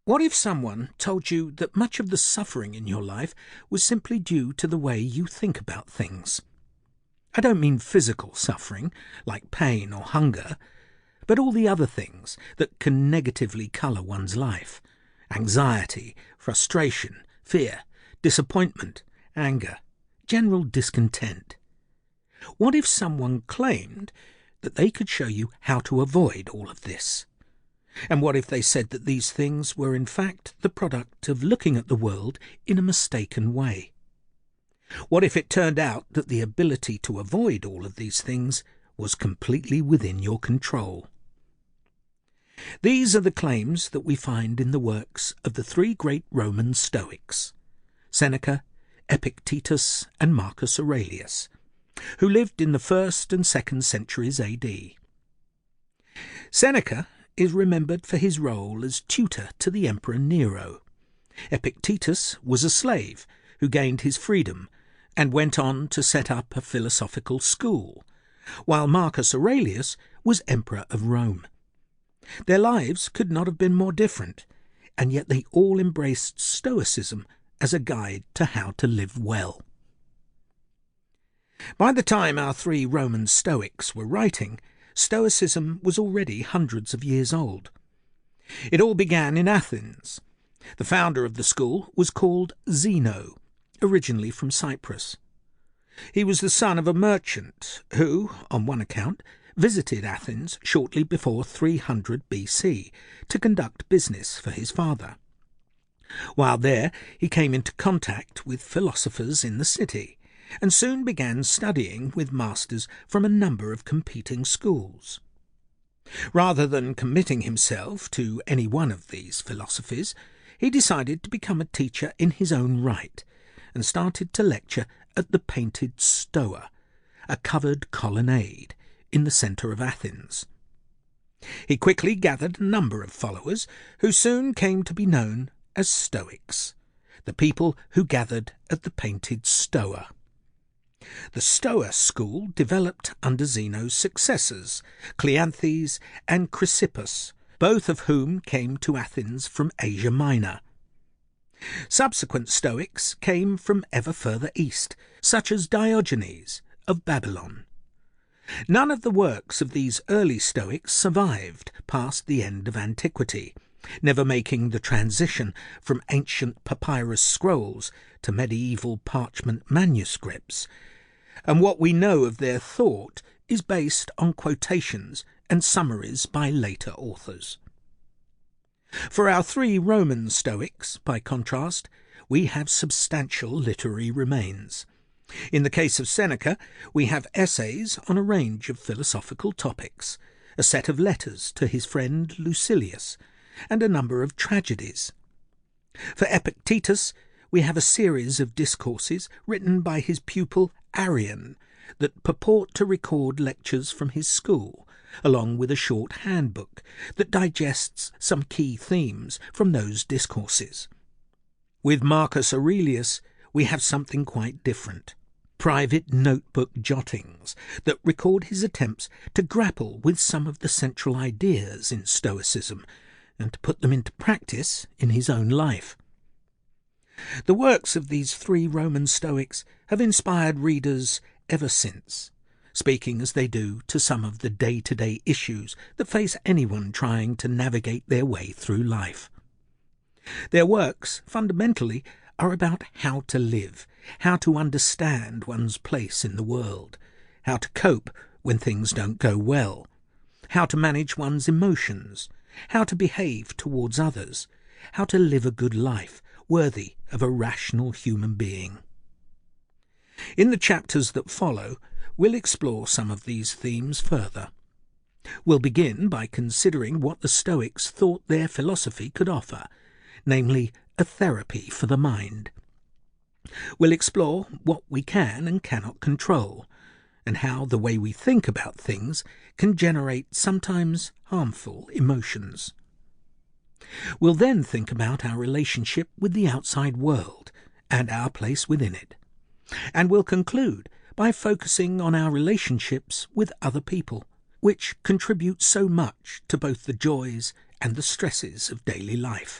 What if someone told you that much of the suffering in your life was simply due to the way you think about things? I don't mean physical suffering, like pain or hunger, but all the other things that can negatively colour one's life. Anxiety, frustration, fear, disappointment, anger, general discontent. What if someone claimed that they could show you how to avoid all of this? And what if they said that these things were in fact the product of looking at the world in a mistaken way? What if it turned out that the ability to avoid all of these things was completely within your control? These are the claims that we find in the works of the three great Roman Stoics, Seneca, Epictetus and Marcus Aurelius, who lived in the 1st and 2nd centuries AD. Seneca is remembered for his role as tutor to the Emperor Nero. Epictetus was a slave who gained his freedom and went on to set up a philosophical school, while Marcus Aurelius was Emperor of Rome. Their lives could not have been more different, and yet they all embraced Stoicism as a guide to how to live well. By the time our three Roman Stoics were writing, Stoicism was already hundreds of years old. It all began in Athens. The founder of the school was called Zeno, originally from Cyprus. He was the son of a merchant who, on one account, visited Athens shortly before 300 BC to conduct business for his father. While there, he came into contact with philosophers in the city, and soon began studying with masters from a number of competing schools. Rather than committing himself to any one of these philosophies, he decided to become a teacher in his own right, and started to lecture at the painted Stoa, a covered colonnade in the centre of Athens. He quickly gathered a number of followers who soon came to be known as Stoics, the people who gathered at the painted Stoa. The Stoa school developed under Zeno's successors, Cleanthes and Chrysippus, both of whom came to Athens from Asia Minor. Subsequent Stoics came from ever further east, such as Diogenes of Babylon. None of the works of these early Stoics survived past the end of antiquity, never making the transition from ancient papyrus scrolls to medieval parchment manuscripts, and what we know of their thought is based on quotations and summaries by later authors. For our three Roman Stoics, by contrast, we have substantial literary remains. In the case of Seneca, we have essays on a range of philosophical topics, a set of letters to his friend Lucilius, and a number of tragedies. For Epictetus, we have a series of discourses written by his pupil Arrian that purport to record lectures from his school, along with a short handbook that digests some key themes from those discourses. With Marcus Aurelius, we have something quite different. Private notebook jottings that record his attempts to grapple with some of the central ideas in Stoicism and to put them into practice in his own life. The works of these three Roman Stoics have inspired readers ever since, speaking as they do to some of the day-to-day issues that face anyone trying to navigate their way through life. Their works, fundamentally, are about how to live, how to understand one's place in the world, how to cope when things don't go well, how to manage one's emotions, how to behave towards others, how to live a good life worthy of a rational human being. In the chapters that follow, we'll explore some of these themes further. We'll begin by considering what the Stoics thought their philosophy could offer, namely a therapy for the mind. We'll explore what we can and cannot control, and how the way we think about things can generate sometimes harmful emotions. We'll then think about our relationship with the outside world and our place within it, and we'll conclude by focusing on our relationships with other people, which contribute so much to both the joys and the stresses of daily life.